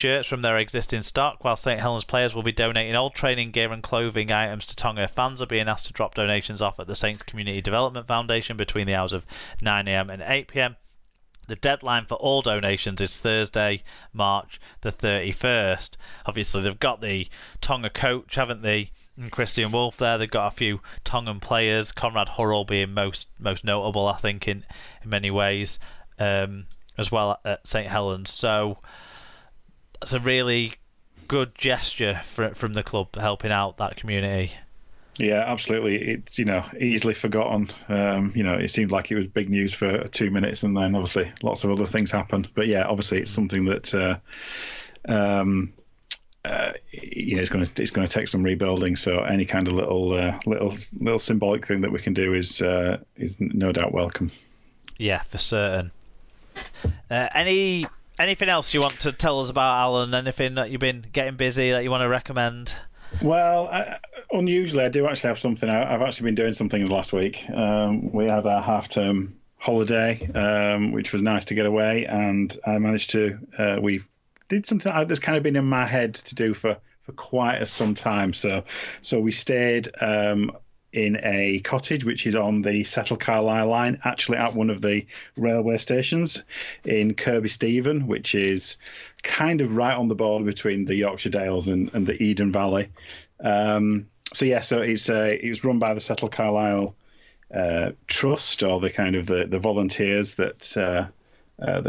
shirts from their existing stock, while St Helens players will be donating old training gear and clothing items to Tonga. Fans are being asked to drop donations off at the Saints Community Development Foundation between the hours of 9 a.m. and 8 p.m. The deadline for all donations is Thursday, March the 31st. Obviously, they've got the Tonga coach, haven't they? And Christian Wolf there. They've got a few Tongan players, Conrad Hurrell being most notable, I think, in many ways, as well at St Helens. So it's a really good gesture from the club helping out that community. Yeah, absolutely. It's easily forgotten. It seemed like it was big news for 2 minutes, and then obviously lots of other things happened. But yeah, obviously it's something that it's going to take some rebuilding. So any kind of little symbolic thing that we can do is no doubt welcome. Yeah, for certain. Anything else you want to tell us about, Alan? Anything that you've been getting busy that you want to recommend? Well, unusually, I do actually have something. I've actually been doing something last week. We had our half-term holiday, which was nice to get away, and I managed to. We did something that's kind of been in my head to do for quite some time. So we stayed in a cottage which is on the Settle Carlisle line, actually at one of the railway stations in Kirby Stephen, which is kind of right on the border between the Yorkshire Dales and the Eden Valley. So it's run by the Settle Carlisle Trust, or the kind of the volunteers that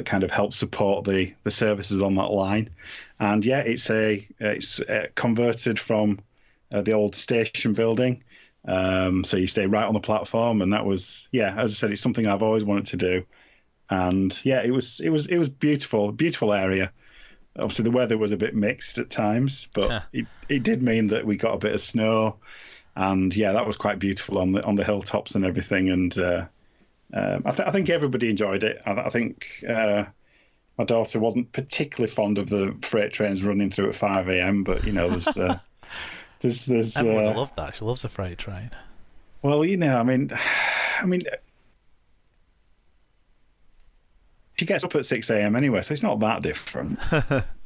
kind of help support the services on that line. And yeah, it's converted from the old station building. So you stay right on the platform, and that was, as I said, it's something I've always wanted to do. And yeah, it was beautiful area. Obviously the weather was a bit mixed at times, but it did mean that we got a bit of snow, and yeah, that was quite beautiful on the hilltops and everything. And I think everybody enjoyed it. I think my daughter wasn't particularly fond of the freight trains running through at 5 a.m, but there's everyone loved that. She loves the freight train. Well, I mean, she gets up at 6 a.m. anyway, so it's not that different.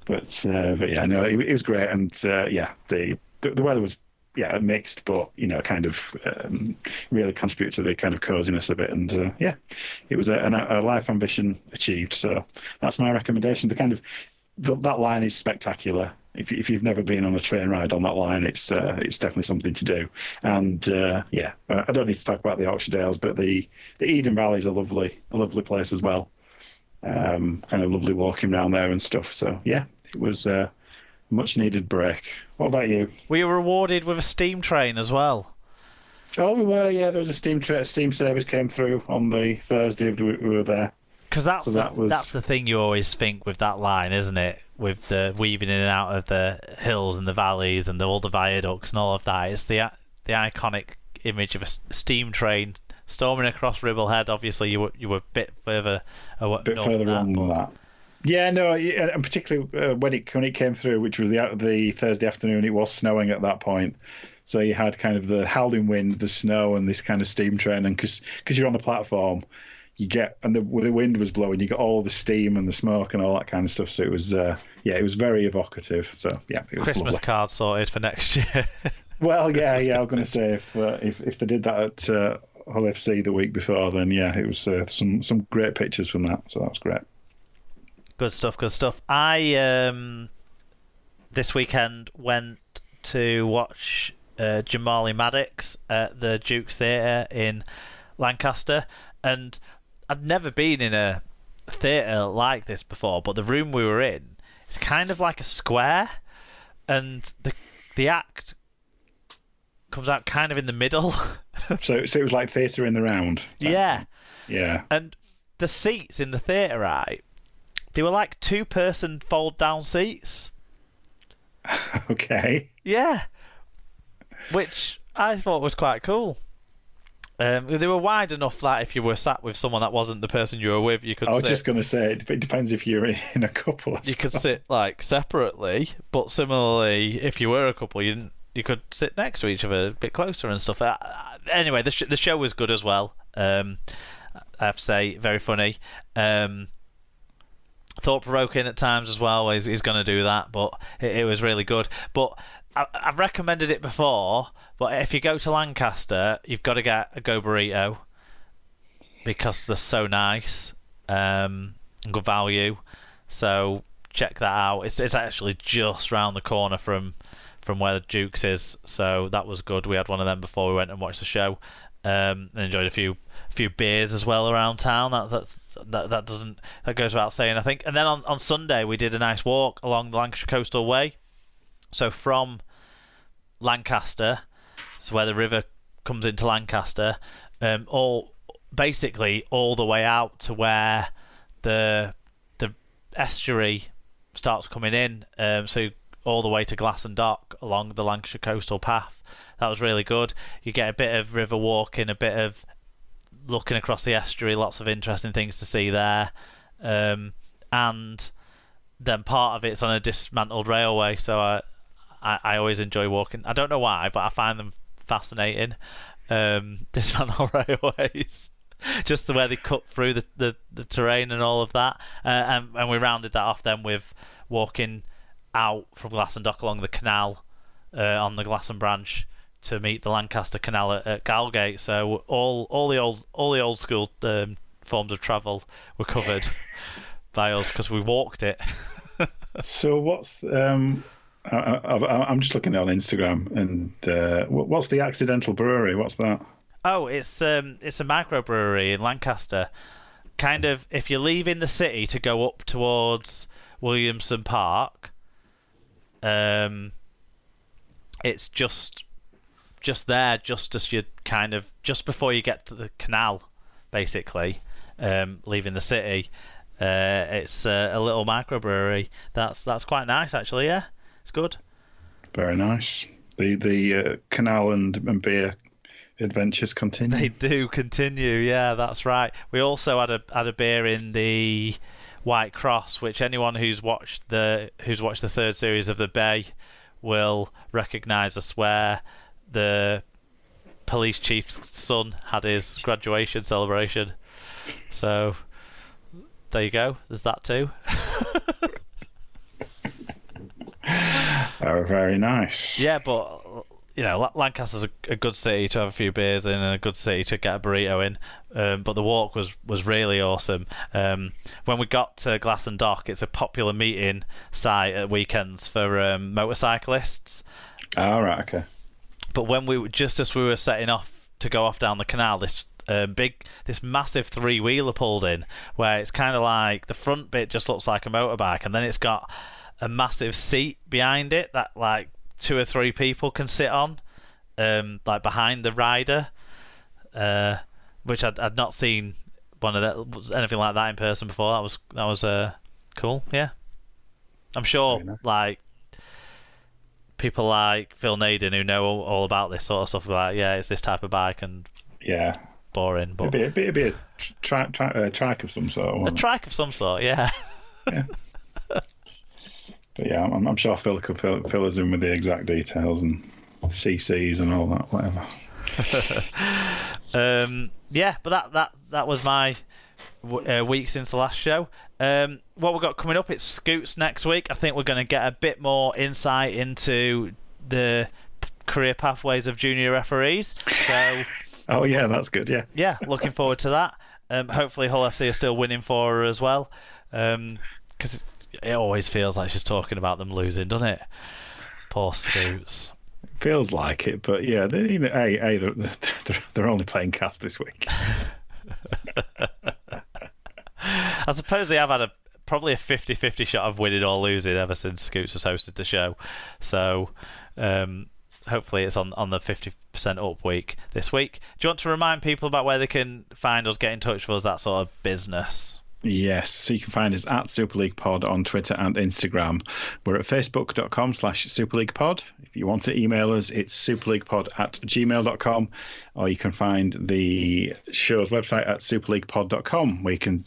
but yeah, no, it was great, and the weather was mixed, but kind of really contributed to the kind of coziness of it, and it was a life ambition achieved. So that's my recommendation. That line is spectacular. If you've never been on a train ride on that line, it's definitely something to do. And I don't need to talk about the Yorkshire Dales, but the Eden Valley is a lovely place as well. Kind of lovely walking around there and stuff. So yeah, it was a much needed break. What about you? We were rewarded with a steam train as well. Oh, we were. Yeah, there was a steam service came through on the Thursday we were there. Because that's the thing you always think with that line, isn't it? With the weaving in and out of the hills and the valleys and all the viaducts and all of that. It's the iconic image of a steam train storming across Ribblehead. Obviously, you were a bit further away. A bit further on than that. Yeah, no, and particularly when it came through, which was the Thursday afternoon, it was snowing at that point. So you had kind of the howling wind, the snow, and this kind of steam train, and because you're on the platform, the wind was blowing, you got all the steam and the smoke and all that kind of stuff. So it was it was very evocative. So yeah, it was Christmas lovely. Card sorted for next year. Well, yeah, I was going to say if they did that at Hull FC the week before, then yeah, it was some great pictures from that. So that was great. Good stuff. I this weekend went to watch Jamali Maddox at the Duke's Theatre in Lancaster, and I'd never been in a theatre like this before, but the room we were in is kind of like a square, and the act comes out kind of in the middle. so it was like theatre in the round. Yeah. And the seats in the theatre, right, they were like 2-person fold down seats. Okay. Yeah. Which I thought was quite cool. They were wide enough that if you were sat with someone that wasn't the person you were with, you could sit. I was just going to say, it depends if you're in a couple. You could sit like separately, but similarly, if you were a couple, you could sit next to each other a bit closer and stuff. Anyway, the show was good as well. I have to say, very funny. thought-provoking at times as well. He's going to do that, but it was really good. But I've recommended it before, but if you go to Lancaster, you've got to get a Go Burrito because they're so nice and good value. So check that out. It's actually just round the corner from where the Duke's is, so that was good. We had one of them before we went and watched the show. And enjoyed a few beers as well around town. That goes without saying, I think. And then on Sunday we did a nice walk along the Lancashire Coastal Way. So from Lancaster, so where the river comes into Lancaster, basically all the way out to where the estuary starts coming in. So all the way to Glasson Dock along the Lancashire Coastal Path. That was really good. You get a bit of river walking, a bit of looking across the estuary, lots of interesting things to see there. And then part of it's on a dismantled railway, so I always enjoy walking. I don't know why, but I find them fascinating. Dismantled railways. Just the way they cut through the terrain and all of that. And we rounded that off then with walking out from Glasson Dock along the canal on the Glasson branch to meet the Lancaster Canal at Galgate. So all the old school forms of travel were covered by us because we walked it. So what's I'm just looking on Instagram, and what's the Accidental Brewery? What's that? Oh, it's a microbrewery in Lancaster. Kind of, if you're leaving the city to go up towards Williamson Park, it's just there, just as you kind of just before you get to the canal, basically, leaving the city. It's a little microbrewery. That's quite nice, actually. Yeah, it's good. Very nice. The canal and beer adventures continue. They do continue. Yeah, that's right. We also had a beer in the White Cross, which anyone who's watched the third series of The Bay will recognise as where the police chief's son had his graduation celebration. So there you go. There's that too. Very nice. Yeah, but Lancaster's a good city to have a few beers in and a good city to get a burrito in. But the walk was really awesome. When we got to Glasson Dock, it's a popular meeting site at weekends for motorcyclists. Oh, right, okay. But just as we were setting off to go off down the canal, this massive three-wheeler pulled in, where it's kind of like the front bit just looks like a motorbike, and then it's got a massive seat behind it that like 2 or 3 people can sit on, like behind the rider, which I'd not seen anything like that in person before. That was cool. Yeah, I'm sure like people like Phil Naden who know all about this sort of stuff, like, yeah, it's this type of bike, and yeah, boring, but it'd be a trike of some sort. A trike of some sort, yeah. Yeah. But yeah, I'm sure Phil could fill us in with the exact details and CCs and all that, whatever. Yeah, but that was my week since the last show. What we've got coming up, it's Scoots next week. I think we're going to get a bit more insight into the career pathways of junior referees. So, oh yeah, that's good. Yeah. Yeah, looking forward to that. Hopefully Hull FC are still winning for her as well, because it always feels like she's talking about them losing, doesn't it? Poor Scoots. Feels like it, but yeah, they're only playing cast this week. I suppose they have had probably a 50-50 shot of winning or losing ever since Scoots has hosted the show. So hopefully it's on the 50% up week this week. Do you want to remind people about where they can find us, get in touch with us, that sort of business? Yes, so you can find us at Super League Pod on Twitter and Instagram. We're at facebook.com/Super League Pod. If you want to email us, it's superleaguepod@gmail.com, or you can find the show's website at superleaguepod.com, where you can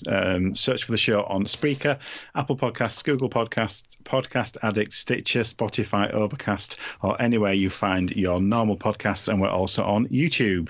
search for the show on Spreaker, Apple Podcasts, Google Podcasts, Podcast Addict, Stitcher, Spotify, Overcast, or anywhere you find your normal podcasts, and we're also on YouTube.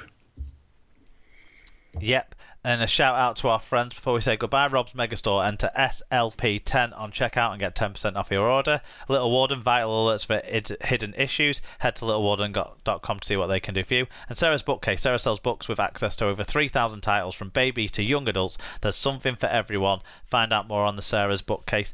Yep. And a shout out to our friends before we say goodbye. Rob's Megastore. Enter SLP10 on checkout and get 10% off your order. Little Warden, vital alerts for hidden issues. Head to littlewarden.com to see what they can do for you. And Sarah's Bookcase. Sarah sells books with access to over 3,000 titles from baby to young adults. There's something for everyone. Find out more on the Sarah's Bookcase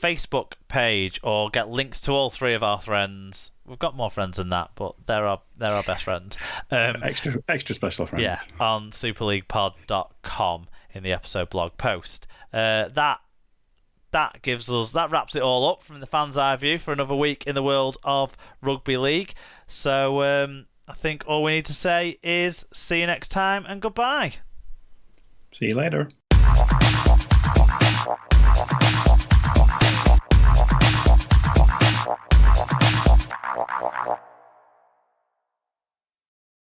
Facebook page, or get links to all three of our friends. We've got more friends than that, but they're our best friends. Extra special friends. Yeah, on superleaguepod.com in the episode blog post. That wraps it all up from the fan's eye view for another week in the world of rugby league. So I think all we need to say is see you next time and goodbye. See you later.